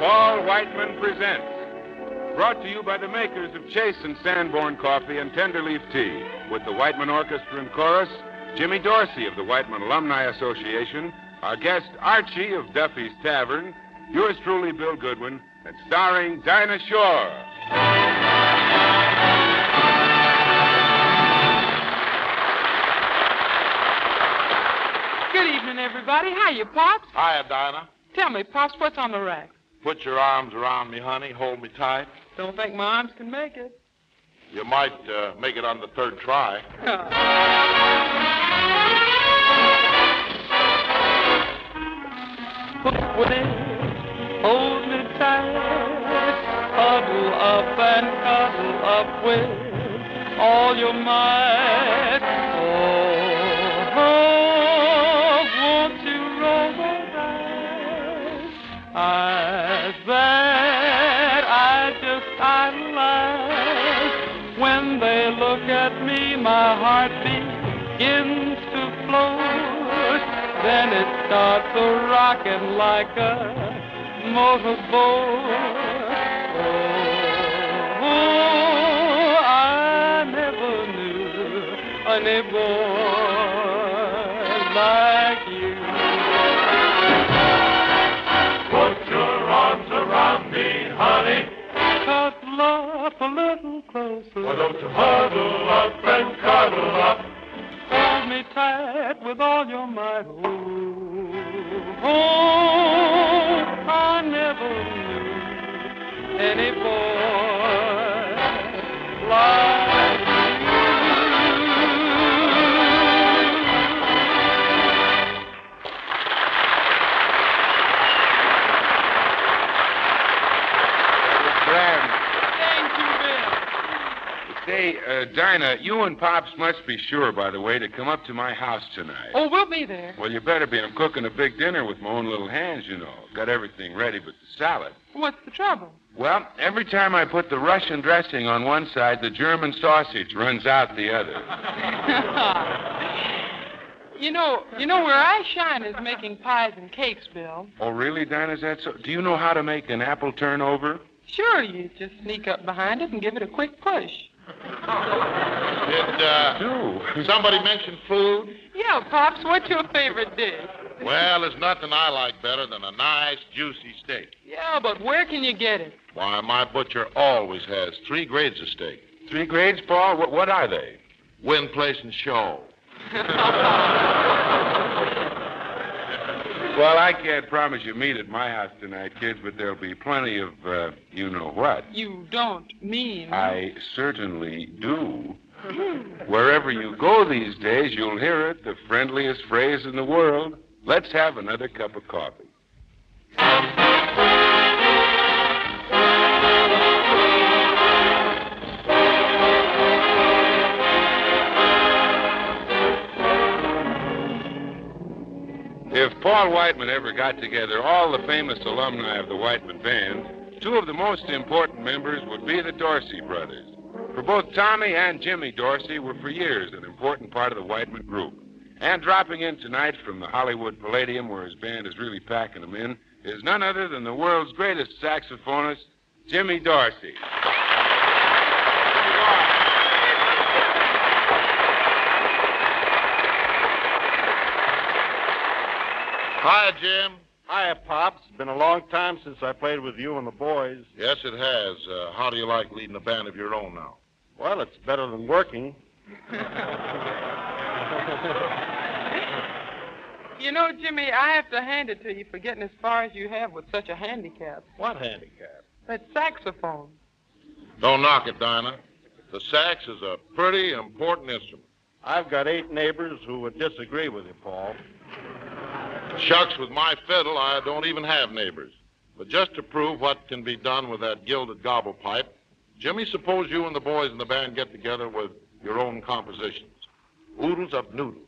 Paul Whiteman Presents. Brought to you by the makers of Chase and Sanborn Coffee and Tenderleaf Tea, with the Whiteman Orchestra and Chorus, Jimmy Dorsey of the Whiteman Alumni Association, our guest Archie of Duffy's Tavern, yours truly, Bill Goodwin, and starring Dinah Shore. Good evening, everybody. Hiya, Pops. Hiya, Dinah. Tell me, Pops, what's on the rack? Put your arms around me, honey. Hold me tight. Don't think my arms can make it. You might make it on the third try. Hold me tight, huddle up and cuddle up with all your might. Won't you roll the dice? Eyes that I just idolize. When they look at me, my heart begins to float. Then it starts a-rocking like a motorboat. Oh, I never knew any boy like you. Put your arms around me, honey. Cuddle up a little closer. Why don't you huddle up and cuddle up? Hold me tight with all your might. Oh, I never knew any boy like you. Grand. Thank you, Bill. Say, Dinah, you and Pops must be sure, by the way, to come up to my house tonight. Oh, we'll be there. Well, you better be. I'm cooking a big dinner with my own little hands, you know. Got everything ready but the salad. What's the trouble? Well, every time I put the Russian dressing on one side, the German sausage runs out the other. You know where I shine is making pies and cakes, Bill. Oh, really, Dinah? Is that so? Do you know how to make an apple turnover? Sure, you just sneak up behind it and give it a quick push. Did somebody mention food? Yeah, Pops, what's your favorite dish? Well, there's nothing I like better than a nice, juicy steak. Yeah, but where can you get it? Why, my butcher always has 3 grades of steak. 3 grades, Paul? What are they? Win, place, and show. Well, I can't promise you meat at my house tonight, kids, but there'll be plenty of, you know what. You don't mean... I certainly do. Wherever you go these days, you'll hear it, the friendliest phrase in the world. Let's have another cup of coffee. If Paul Whiteman ever got together all the famous alumni of the Whiteman Band, 2 of the most important members would be the Dorsey brothers. For both Tommy and Jimmy Dorsey were for years an important part of the Whiteman group. And dropping in tonight from the Hollywood Palladium, where his band is really packing them in, is none other than the world's greatest saxophonist, Jimmy Dorsey. Hiya, Jim. Hiya, Pops. It's been a long time since I played with you and the boys. Yes, it has. How do you like leading a band of your own now? Well, it's better than working. You know, Jimmy, I have to hand it to you for getting as far as you have with such a handicap. What handicap? That saxophone. Don't knock it, Dinah. The sax is a pretty important instrument. I've got 8 neighbors who would disagree with you, Paul. Shucks, with my fiddle, I don't even have neighbors. But just to prove what can be done with that gilded gobble pipe, Jimmy, suppose you and the boys in the band get together with your own compositions. Oodles of noodles.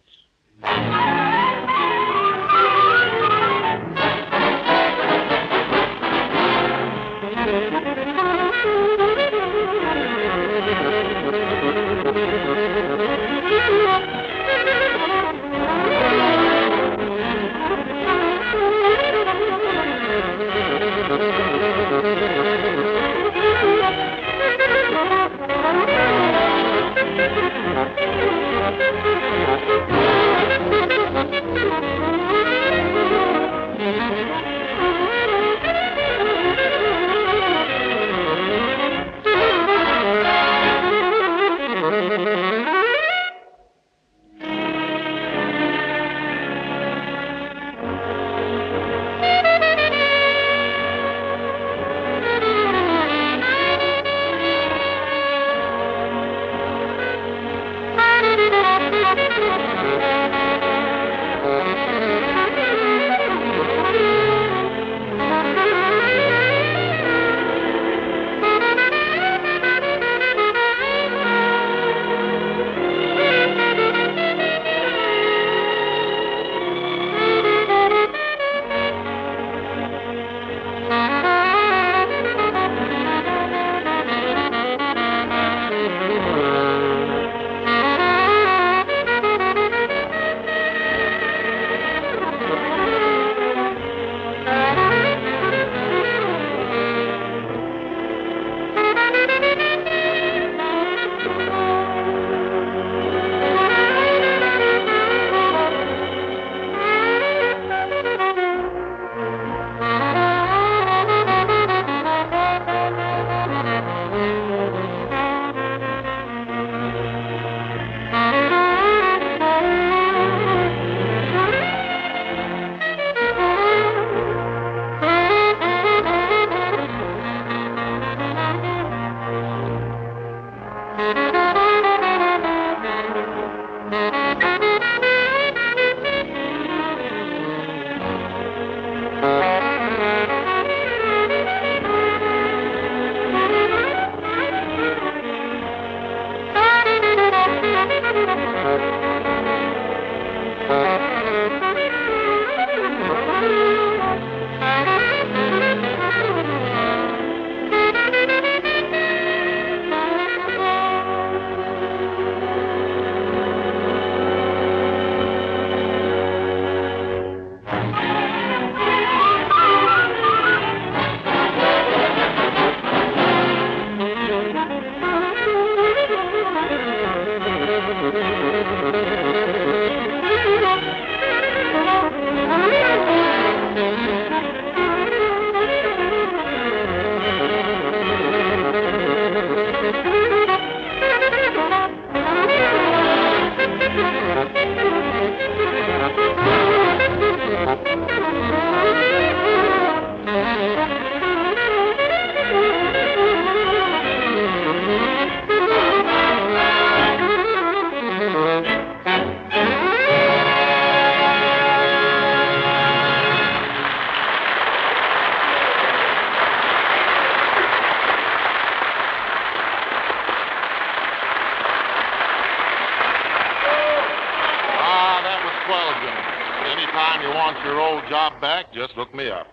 Anytime you want your old job back, just look me up.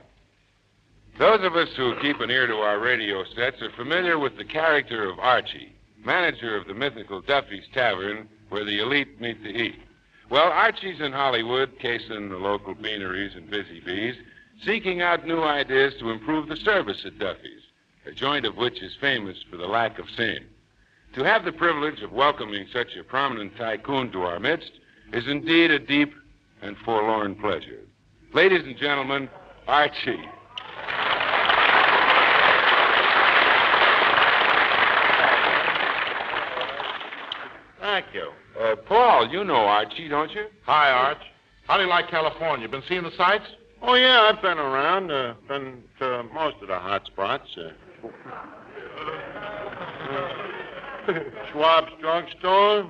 Those of us who keep an ear to our radio sets are familiar with the character of Archie, manager of the mythical Duffy's Tavern, where the elite meet to eat. Well, Archie's in Hollywood, casing the local beaneries and busy bees, seeking out new ideas to improve the service at Duffy's, a joint of which is famous for the lack of same. To have the privilege of welcoming such a prominent tycoon to our midst is indeed a deep and forlorn pleasure. Ladies and gentlemen, Archie. Thank you. Paul, you know Archie, don't you? Hi, Arch. How do you like California? Been seeing the sights? Oh, yeah, I've been around. Been to most of the hot spots. Schwab's Drugstore,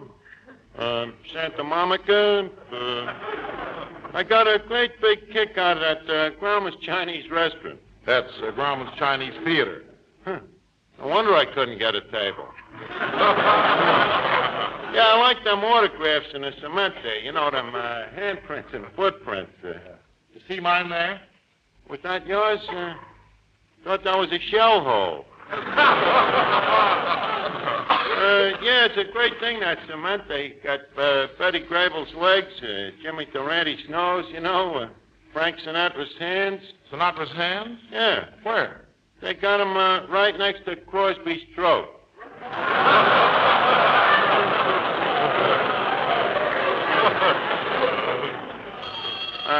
Santa Monica. I got a great big kick out of that Grandma's Chinese restaurant. That's Grauman's Chinese Theater. Huh. No wonder I couldn't get a table. Yeah, I like them autographs in the cement there. You know, them handprints and footprints. You see mine there? Was that yours? Thought that was a shell hole. Yeah, it's a great thing, that cement. They got Betty Grable's legs, Jimmy Durante's nose, you know, Frank Sinatra's hands. Sinatra's hands? Yeah. Where? They got him right next to Crosby's throat.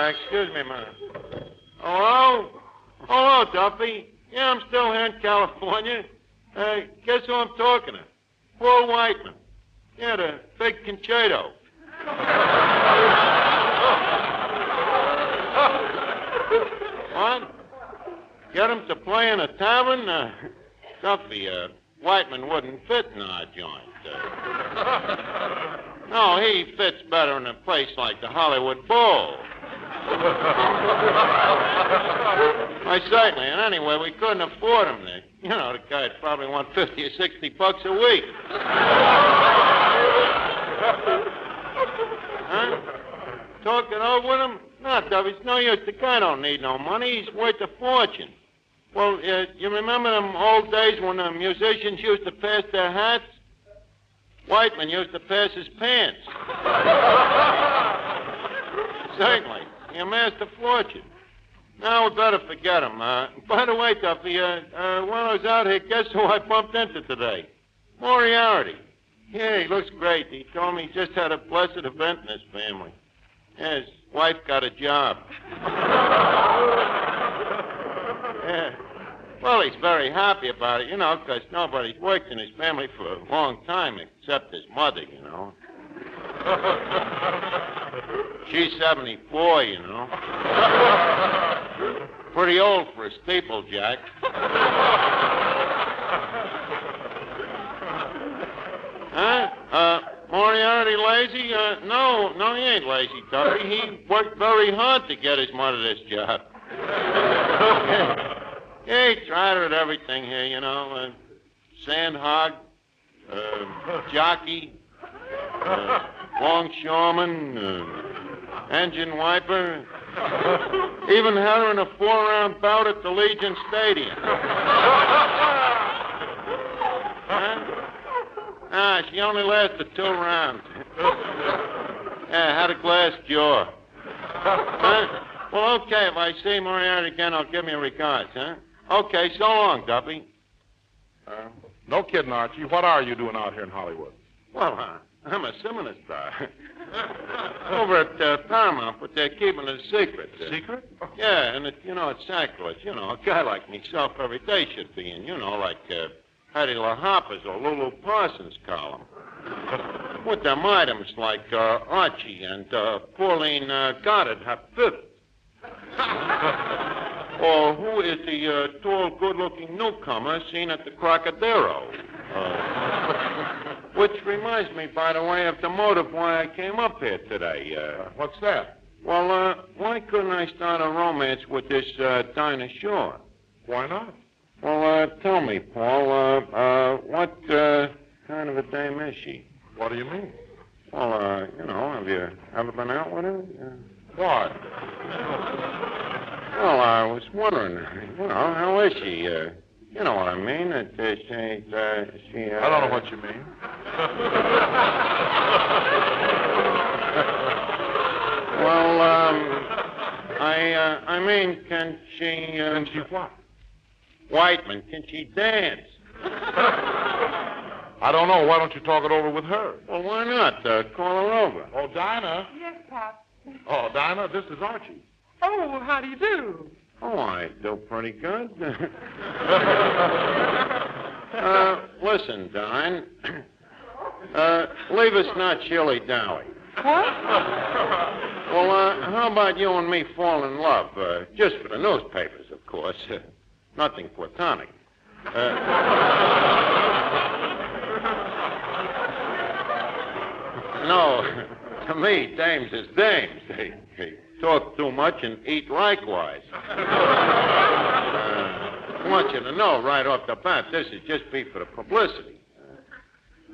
Excuse me, man. Hello? Hello, Duffy. Yeah, I'm still here in California. Guess who I'm talking to? Paul Whiteman. Yeah, the big concerto. What? Get him to play in a tavern? Duffy, Whiteman wouldn't fit in our joint. No, he fits better in a place like the Hollywood Bowl. Why, certainly. And anyway, we couldn't afford him. You know, the guy'd probably want $50 or $60 a week. Huh? Talk it over with him? No, Duffy, it's no use. The guy don't need no money. He's worth a fortune. Well, you remember them old days when the musicians used to pass their hats? Whiteman used to pass his pants. Certainly. He amassed a fortune. Now we better forget him. By the way, Duffy, while I was out here, guess who I bumped into today? Moriarty. Yeah, he looks great. He told me he just had a blessed event in his family. Yeah, his wife got a job. Yeah. Well, he's very happy about it, you know, because nobody's worked in his family for a long time except his mother, you know. She's 74, you know. Pretty old for a steeplejack. Huh? Moriarty lazy? No, he ain't lazy, Duffy. He worked very hard to get his mother this job. Yeah, he tried her at everything here, you know. Sand hog, jockey, longshoreman, engine wiper. Even had her in a 4-round bout at the Legion Stadium. Huh? She only lasted 2 rounds. Yeah, had a glass jaw. Huh? Well, okay, if I see Moriarty again, I'll give him your regards, huh? Okay, so long, Duffy. No kidding, Archie. What are you doing out here in Hollywood? Well, I'm a seminar star. Over at Paramount, but they're keeping it a secret. Secret? Yeah, and it's sacrilege. A guy like myself every day should be in, like Hattie LaHopper's or Lulu Parsons' column. With them items like Archie and Pauline Goddard have fifth. Or who is the tall, good-looking newcomer seen at the Crocodero? Which reminds me, by the way, of the motive why I came up here today. What's that? Well, why couldn't I start a romance with this Dinah Shore? Why not? Well, tell me, Paul, what kind of a dame is she? What do you mean? Well, have you ever been out with her? Why? Well, I was wondering, how is she? You know what I mean? She, I don't know what you mean. Well, I mean, can she... Can she what? Whiteman, can she dance? I don't know. Why don't you talk it over with her? Well, why not? Call her over. Oh, Dinah. Yes, Pop. Oh, Dinah, this is Archie. Oh, how do you do? Oh, I do pretty good. Listen, Dine. Leave us not shilly-dally. What? Well, how about you and me fall in love? Just for the newspapers, of course. Nothing platonic. No, to me, dames is dames. They talk too much and eat likewise. I want you to know right off the bat, this is just be for the publicity.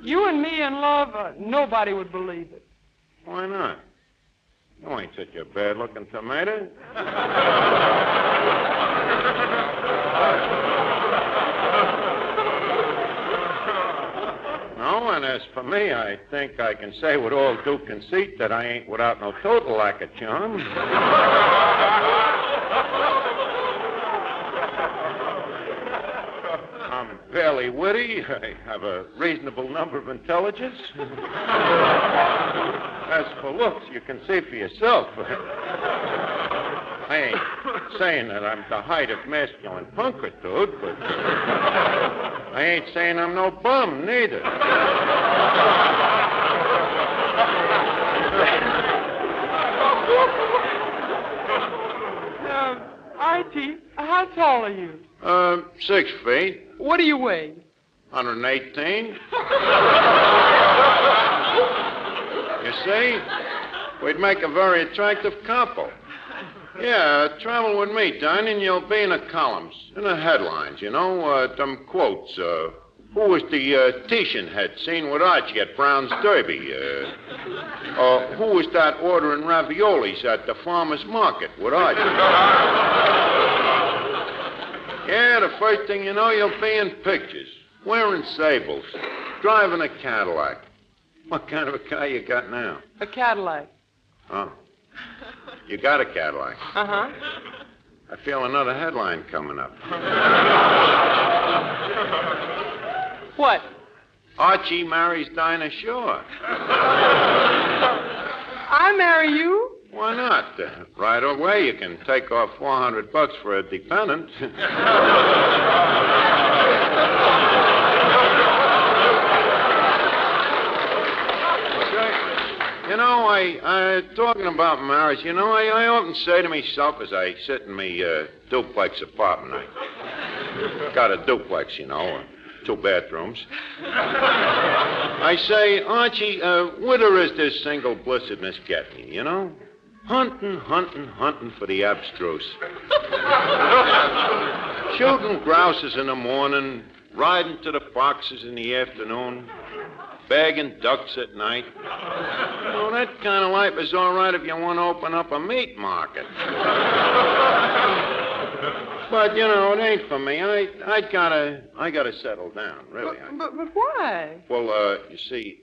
You and me in love, nobody would believe it. Why not? You ain't such a bad-looking tomato. No, and as for me, I think I can say with all due conceit that I ain't without no total lack of charm. I'm fairly witty. I have a reasonable number of intelligence. As for looks, you can see for yourself. I ain't saying that I'm the height of masculine punctitude, but I ain't saying I'm no bum, neither. Archie, how tall are you? 6 feet, What do you weigh? 118. You see? We'd make a very attractive couple. Yeah, travel with me, Don, and you'll be in the columns, in the headlines, them quotes. Who was the Titian head seen with Archie at Brown's Derby? Who was that ordering raviolis at the farmer's market with Archie? Yeah, the first thing you know, you'll be in pictures, wearing sables, driving a Cadillac. What kind of a car you got now? A Cadillac. Oh. You got a Cadillac. Uh-huh. I feel another headline coming up. What? Archie marries Dinah Shore. I marry you? Why not? Right away, you can take off $400 for a dependent. Talking about marriage, I often say to myself as I sit in my duplex apartment, I got a duplex, 2 bathrooms. I say, Archie, whither is this single blessedness get me, Hunting for the abstruse. Shooting grouses in the morning, riding to the foxes in the afternoon, bagging ducks at night. Well, that kind of life is all right if you want to open up a meat market. But, it ain't for me. I gotta settle down, really. But why? Well, you see,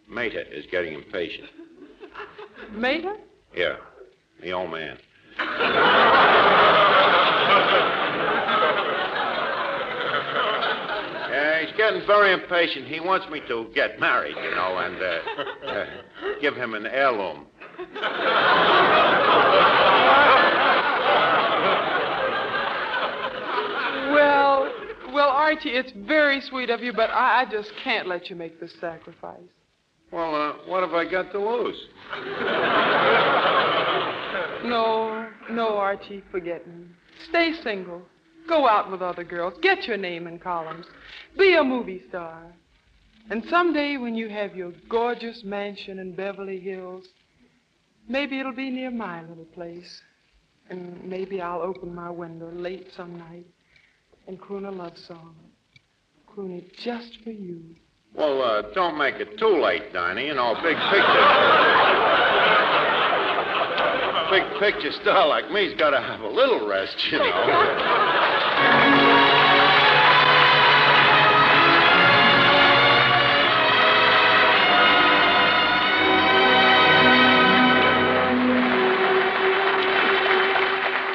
Meta is getting impatient. Meta? Yeah, the old man. Yeah, he's getting getting very impatient. He wants me to get married, you know, and give him an heirloom. Well, Archie, it's very sweet of you, but I just can't let you make this sacrifice. Well, what have I got to lose? No, Archie, forget me. Stay single. Go out with other girls. Get your name in columns. Be a movie star. And someday when you have your gorgeous mansion in Beverly Hills, maybe it'll be near my little place. And maybe I'll open my window late some night and croon a love song. Croon it just for you. Well, don't make it too late, Dinah. You know, big picture star like me's got to have a little rest, you know.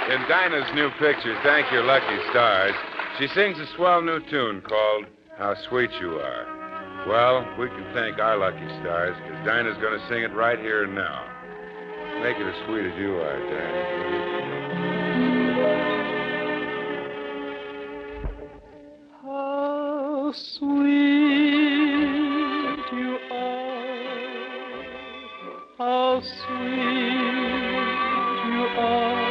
In Dinah's new picture, Thank Your Lucky Stars, she sings a swell new tune called How Sweet You Are. Well, we can thank our lucky stars, because Dinah's going to sing it right here and now. Make it as sweet as you are, Dinah. How sweet you are, how sweet you are,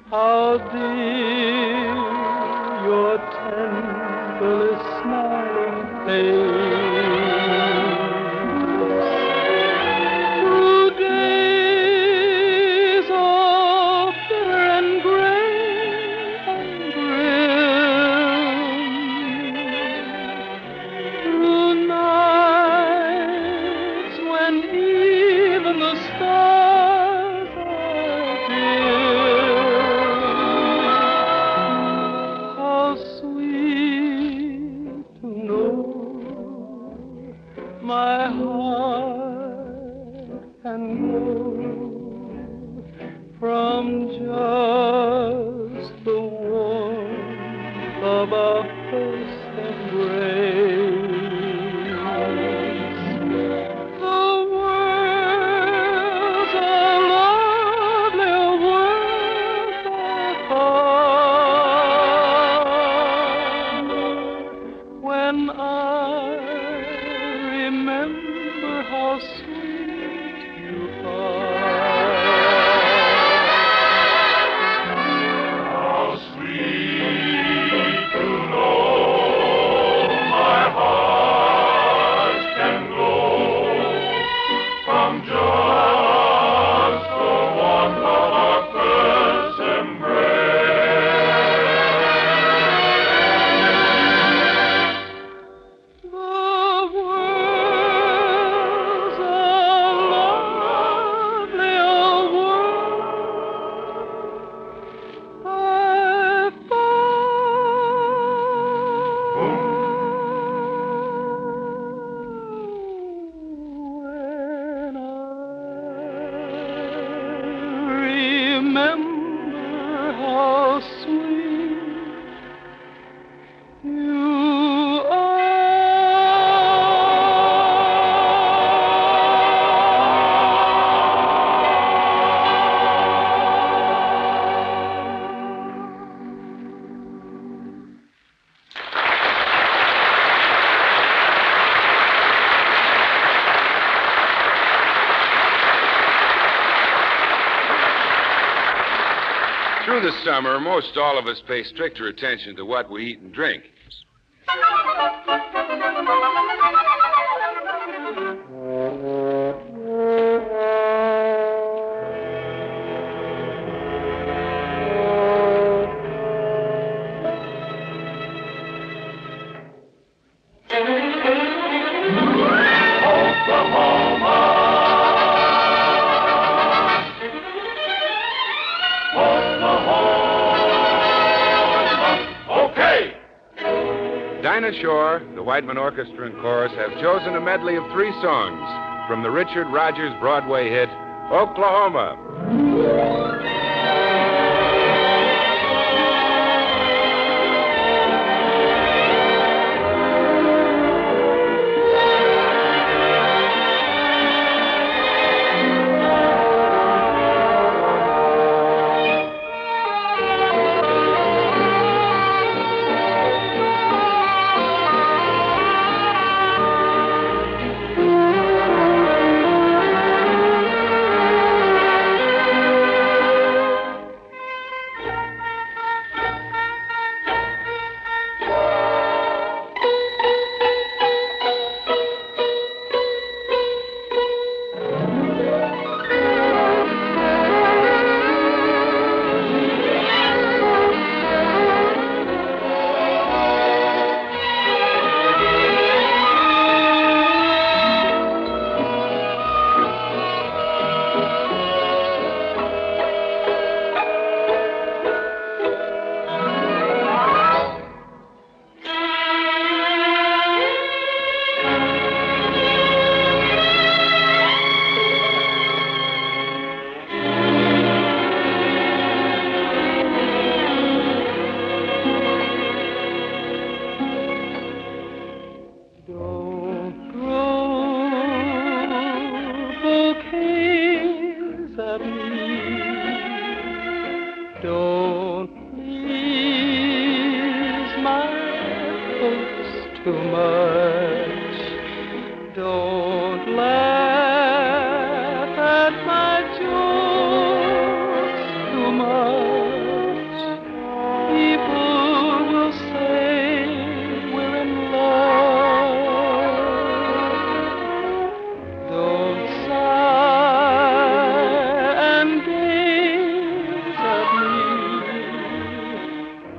how dear your tenderly smiling face. Through days of bitter and gray and grim, through nights when even the stars are dim, how sweet to know my heart can go from just the warmth of our first embrace. The world's a lovelier world by far when I remember how sweet you are. How sweet to know my heart can go from just the warmth of our first embrace. The world's a lovelier world by when I remember how sweet you Through the summer, most all of us pay stricter attention to what we eat and drink. Dinah Shore, the Whiteman Orchestra and Chorus have chosen a medley of 3 songs from the Richard Rodgers Broadway hit, Oklahoma. bouquets at me. Don't please my folks too much. Don't laugh at my jokes too much. People will say we're in love. Don't sigh and gaze at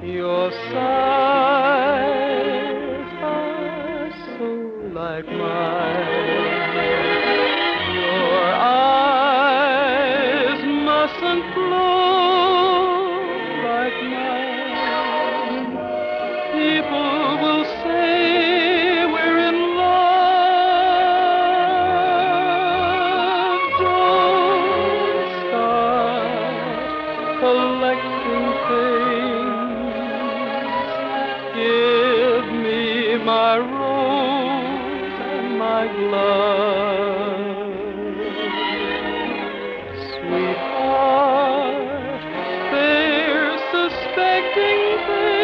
me. Your sighs are so like mine. Your eyes mustn't glow like mine. People will say we're in love. Don't start collecting things. Give me my rose and my glove. Sweetheart, they're suspecting things.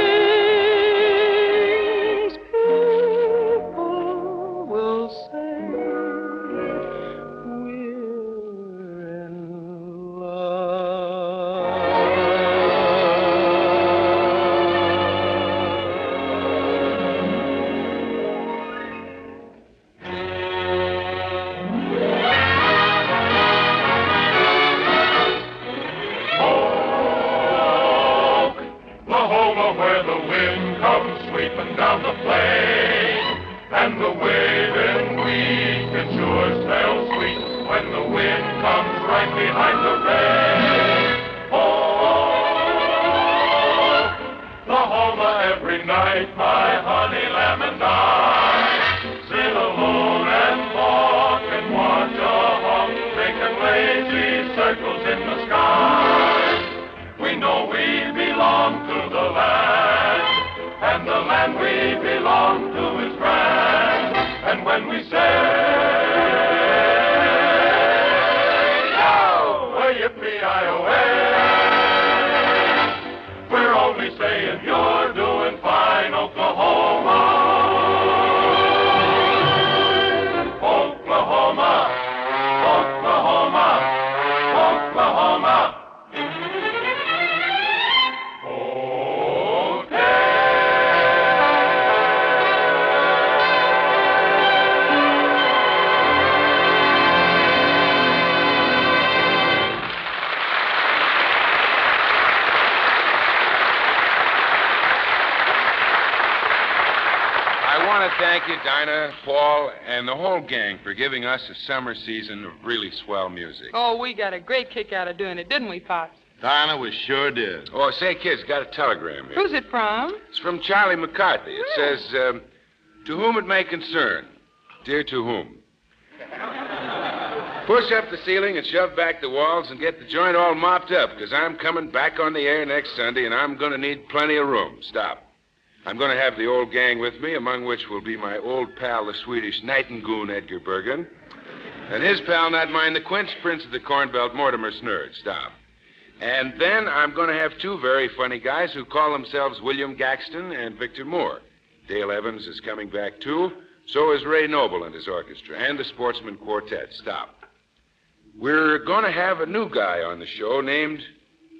People will say we're in Oklahoma, where the wind comes sweeping down the plain, and the waving wheat can sure smell sweet when the wind comes right behind the rain. Oklahoma, every night my honey lamb and I sit alone and talk and watch a hawk making lazy circles in the sky. We know we belong to the land, and the land we belong to is grand. And when we say, yo, yippee-I-O-A, we're only saying you're doing fine, Oklahoma. Oklahoma, Oklahoma, Oklahoma. Thank you, Dinah, Paul, and the whole gang for giving us a summer season of really swell music. Oh, we got a great kick out of doing it, didn't we, Pops? Dinah, we sure did. Oh, say, kids, got a telegram here. Who's it from? It's from Charlie McCarthy. It says, to whom it may concern, dear to whom. Push up the ceiling and shove back the walls and get the joint all mopped up, because I'm coming back on the air next Sunday, and I'm going to need plenty of room. Stop. I'm going to have the old gang with me, among which will be my old pal, the Swedish Nightingale, Edgar Bergen, and his pal, not mine, the Quince Prince of the Corn Belt, Mortimer Snurd. Stop. And then I'm going to have two very funny guys who call themselves William Gaxton and Victor Moore. Dale Evans is coming back, too. So is Ray Noble and his orchestra, and the Sportsman Quartet. Stop. We're going to have a new guy on the show named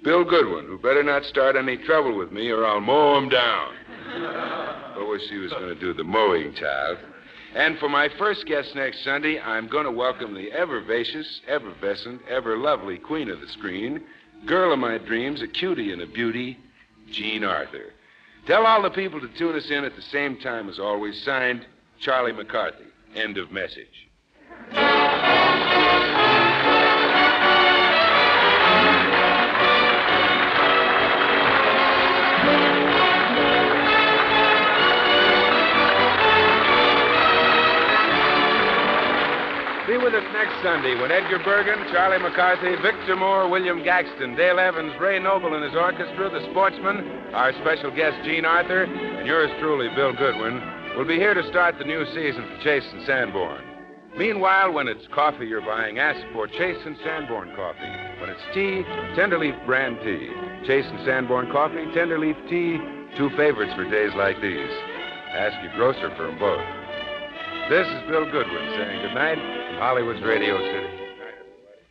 Bill Goodwin, who better not start any trouble with me or I'll mow him down. I wish he was going to do the mowing, child. And for my first guest next Sunday, I'm going to welcome the ever-vacious, effervescent, ever-lovely queen of the screen, girl of my dreams, a cutie and a beauty, Jean Arthur. Tell all the people to tune us in at the same time as always. Signed, Charlie McCarthy. End of message. Be with us next Sunday when Edgar Bergen, Charlie McCarthy, Victor Moore, William Gaxton, Dale Evans, Ray Noble and his orchestra, the Sportsman, our special guest Jean Arthur, and yours truly, Bill Goodwin, will be here to start the new season for Chase and Sanborn. Meanwhile, when it's coffee you're buying, ask for Chase and Sanborn coffee. When it's tea, Tenderleaf brand tea. Chase and Sanborn coffee, Tenderleaf tea, 2 favorites for days like these. Ask your grocer for them both. This is Bill Goodwin saying goodnight from Hollywood's Radio City.